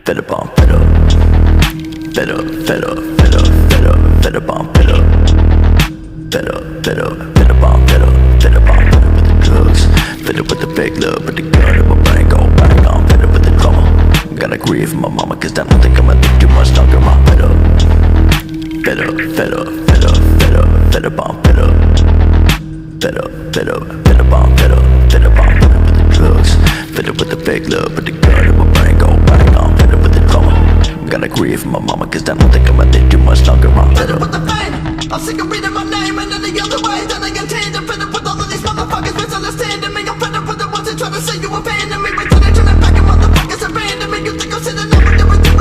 Fed up on fed up. Fed up, fed up, fed up, fed up, fed up on fed up. Fed up, fed up, fed up on fed up. Fed up on fed up with the drugs. Fed up with the fake love, with the gun in my brain go bang on. Fed up with the drama. Gotta grieve for my mama, cause I don't think I'ma live too much longer. I'm fed up. Fed up, fed up, fed up, fed up, fed up on fed up. Fed up, fed up, fed up on fed up. Fed up on fed up with the drugs. Fed up with the fake love, with the gun in my brain go bang on. Fed up with the drama. Gotta grieve for my mama, cause I don't think I'ma live too much longer. I'm fed up with the pain. I'm sick of reading my name and any other way that I contain. I'm fed up with all of these motherfuckers misunderstanding me. I'm fed up with the ones that try to say you abandoned me. Returning to the back of motherfuckers abandon me. You think I'm sitting up with everything